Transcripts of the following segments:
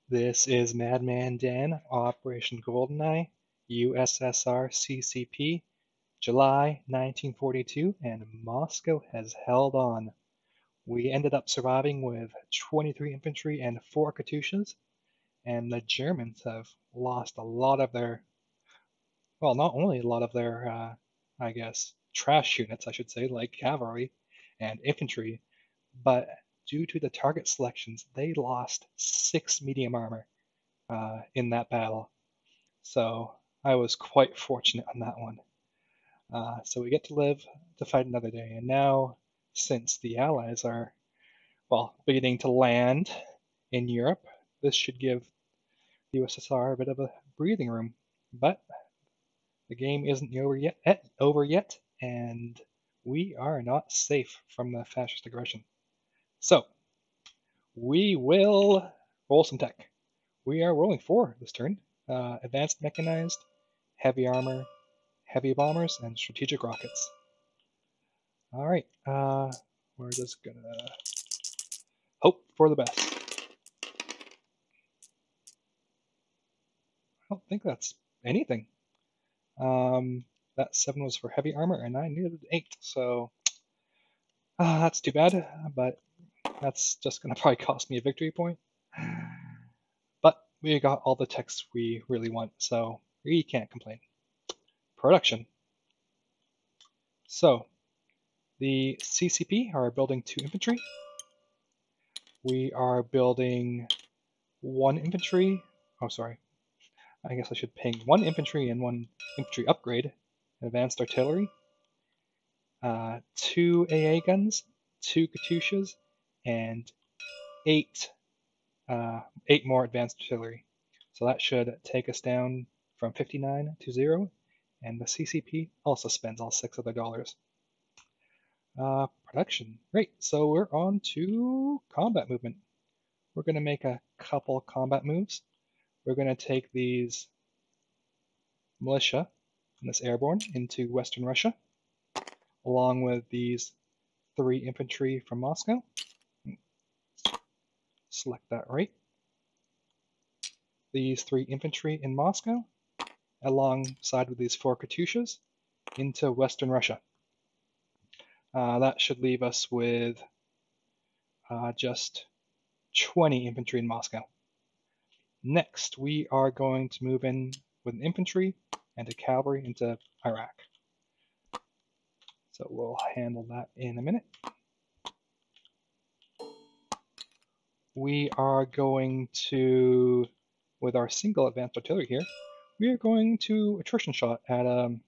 This is Madman Dan, Operation GoldenEye, USSR CCP, July 1942, and Moscow has held on. We ended up surviving with 23 infantry and 4 Katyushas, and the Germans have lost a lot of their, well, not only a lot of their, I guess, trash units, I should say, like cavalry and infantry, but due to the target selections, they lost 6 medium armor in that battle. So I was quite fortunate on that one. So we get to live to fight another day. And now, since the Allies are, well, beginning to land in Europe, this should give the USSR a bit of a breathing room. But the game isn't over yet, and we are not safe from the fascist aggression. So we will roll some tech. We are rolling 4 this turn. Advanced mechanized, heavy armor, heavy bombers, and strategic rockets. All right, we're just gonna hope for the best. I don't think that's anything. That 7 was for heavy armor, and I needed 8, so that's too bad, but that's just gonna probably cost me a victory point. But we got all the techs we really want, so we can't complain. Production. So, the CCP are building 2 infantry. We are building 1 infantry. Oh, sorry. I guess I should ping 1 infantry and 1 infantry upgrade. Advanced artillery. 2 AA guns, 2 Katyushas, and 8 more advanced artillery. So that should take us down from 59 to 0. And the CCP also spends all 6 of their dollars. Production. Great. So we're on to combat movement. We're going to make a couple combat moves. We're going to take these militia and this airborne into Western Russia, along with these 3 infantry from Moscow. Select that right. These 3 infantry in Moscow, alongside with these 4 Katyushas, into Western Russia. That should leave us with just 20 infantry in Moscow. Next, we are going to move in with an infantry and a cavalry into Iraq. So we'll handle that in a minute. We are going to, with our single advanced artillery here, we are going to attrition shot at, oh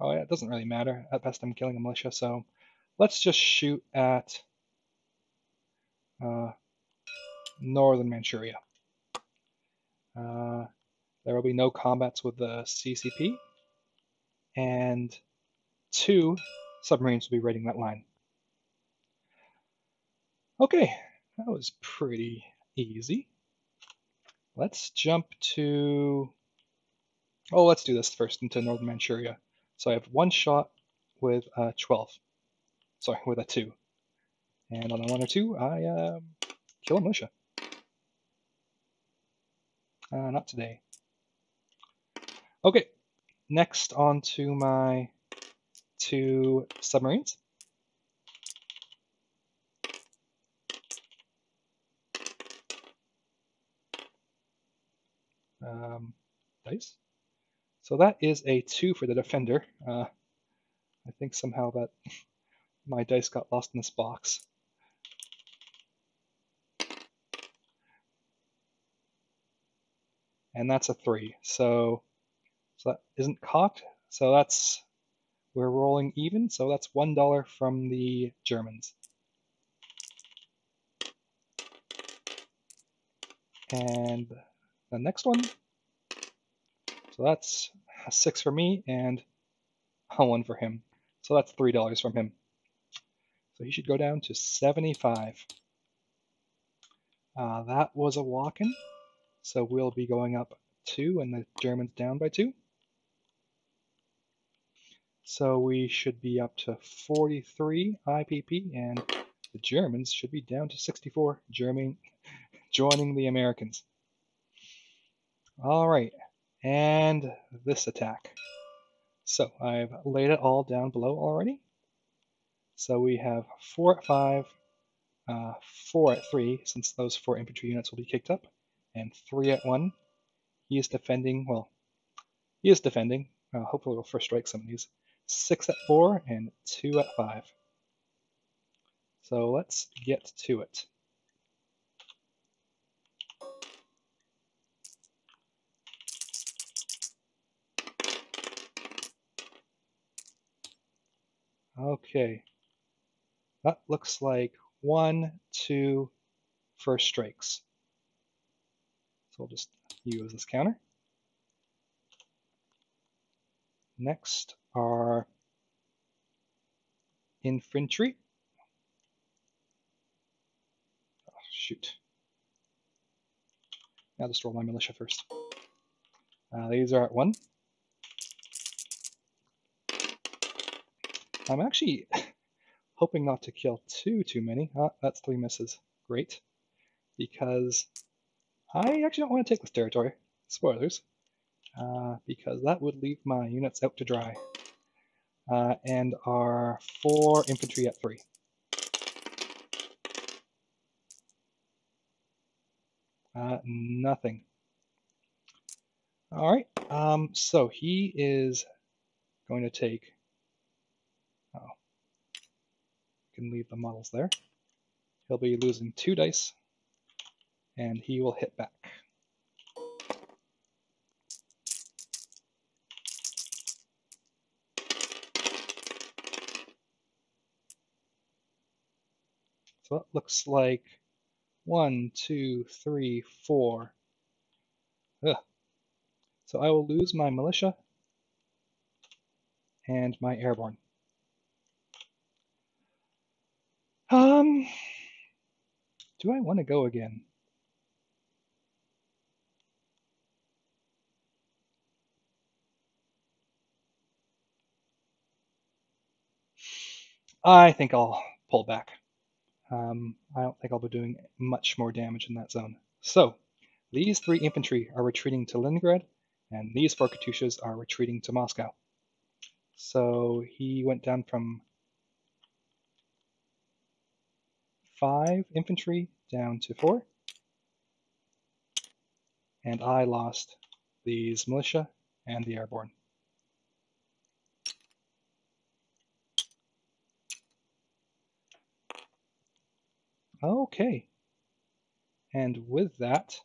yeah, it doesn't really matter. At best I'm killing a militia, so let's just shoot at northern Manchuria. There will be no combats with the CCP, and 2 submarines will be raiding that line. Okay, that was pretty easy. Let's jump to, oh, let's do this first into northern Manchuria. So I have 1 shot with 12. Sorry, with a 2. And on a 1 or 2, I kill a militia. Not today. Okay, next on to my 2 submarines. Dice. So that is a 2 for the defender. I think somehow that my dice got lost in this box. And that's a 3. So that isn't cocked. So that's, we're rolling even. So that's $1 from the Germans. And the next one. So that's a 6 for me and a 1 for him. So that's $3 from him. So he should go down to 75. That was a walk-in. So we'll be going up 2 and the Germans down by 2. So we should be up to 43 IPP and the Germans should be down to 64. joining the Americans. All right, and this attack. So I've laid it all down below already. So we have 4 at 5, 4 at 3, since those 4 infantry units will be kicked up, and 3 at 1. He is defending, well, he is defending. Hopefully we'll first strike some of these. 6 at 4 and 2 at 5. So let's get to it. Okay, that looks like 1, 2 first strikes. So we'll just use this counter. Next are infantry. Oh, shoot. I'll just roll my militia first. These are at 1. I'm actually hoping not to kill too many. That's 3 misses. Great. Because I actually don't want to take this territory. Spoilers. Because that would leave my units out to dry. And our 4 infantry at 3. Nothing. All right. So he is going to take. Oh, can leave the models there. He'll be losing 2 dice, and he will hit back. So it looks like 1, 2, 3, 4. Ugh. So I will lose my militia and my airborne. Do I want to go again? I think I'll pull back. I don't think I'll be doing much more damage in that zone. So these 3 infantry are retreating to Leningrad, and these 4 Katyushas are retreating to Moscow. So he went down from 5 infantry down to 4, and I lost these militia and the airborne. Okay, and with that,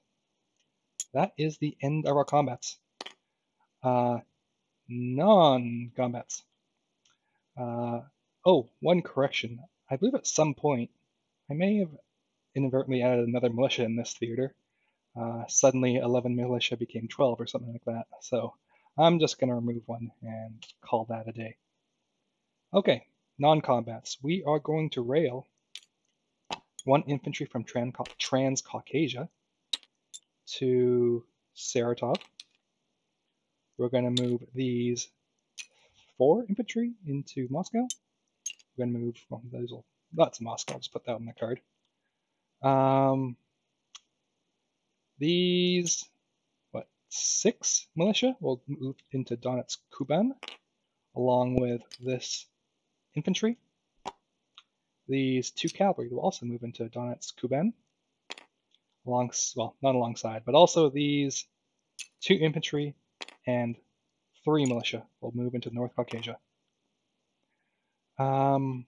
that is the end of our combats. Non-combats. Oh, one correction. I believe at some point I may have inadvertently added another militia in this theater. Suddenly 11 militia became 12 or something like that. So I'm just going to remove one and call that a day. Okay, non-combats. We are going to rail 1 infantry from Transcaucasia to Saratov. We're going to move these 4 infantry into Moscow. We're going to move, well, that's Moscow. I'll just put that on the card. These, 6 militia will move into Donetsk Kuban, along with this infantry. These 2 cavalry will also move into Donetsk Kuban, well, not alongside, but also these 2 infantry and 3 militia will move into North Caucasia. On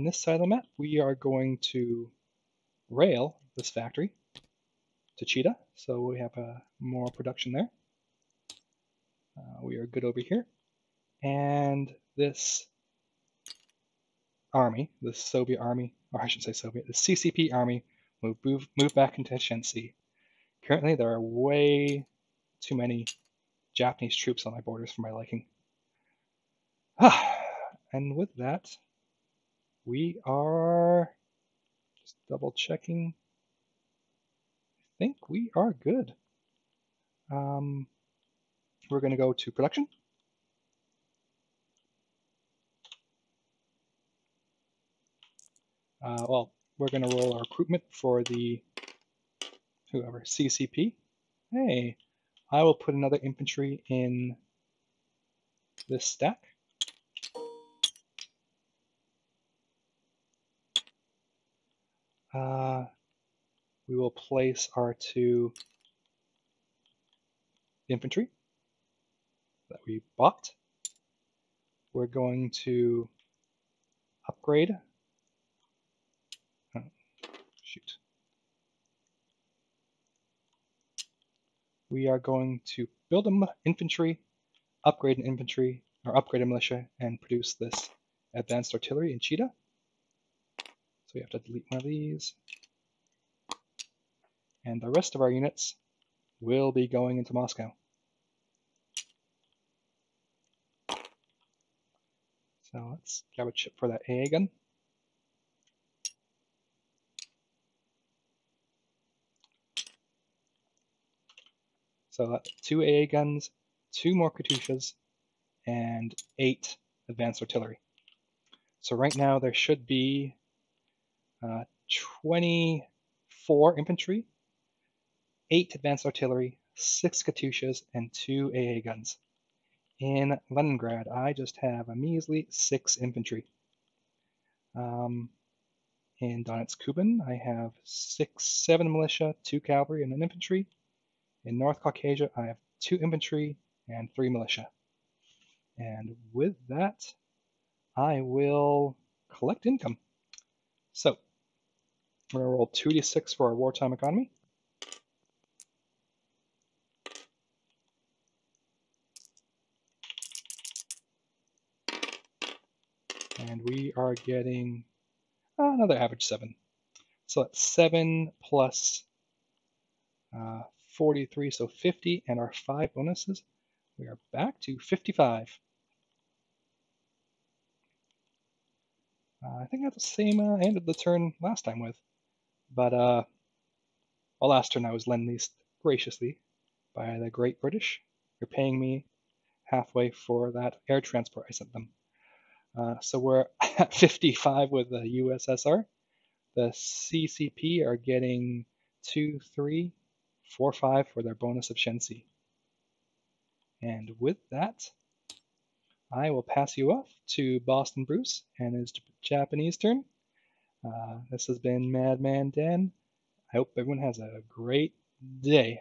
this side of the map, we are going to rail this factory to Chita, so we have more production there. We are good over here. And this army, the Soviet army, or I should say Soviet, the CCP army will move back into Shensi. Currently, there are way too many Japanese troops on my borders for my liking. And with that, we are just double checking. I think we are good. We're going to go to production. Well, we're going to roll our recruitment for the whoever, CCP. Hey, I will put another infantry in this stack. We will place our 2 infantry that we bought. We're going to upgrade. Oh, shoot. We are going to build an infantry, upgrade an infantry, or upgrade a militia, and produce this advanced artillery in Cheetah. So we have to delete one of these. And the rest of our units will be going into Moscow. So let's grab a chip for that AA gun. So that's 2 AA guns, 2 more Katyushas, and 8 advanced artillery. So right now there should be 24 infantry, 8 advanced artillery, 6 Katyushas, and 2 AA guns. In Leningrad, I just have a measly 6 infantry. In Donetsk Kuban, I have 7 militia, 2 cavalry, and an infantry. In North Caucasia, I have 2 infantry and 3 militia. And with that, I will collect income. So, we're going to roll 2d6 for our wartime economy. And we are getting another average 7. So that's 7 plus 43, so 50, and our 5 bonuses. We are back to 55. I think that's the same I ended the turn last time with. But well, last turn I was lend-leased graciously by the Great British. They're paying me halfway for that air transport I sent them. So we're at 55 with the USSR. The CCP are getting 2, 3, 4, 5 for their bonus of Shensi. And with that, I will pass you off to Boston Bruce and his Japanese turn. This has been Madman Dan. I hope everyone has a great day.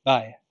Bye.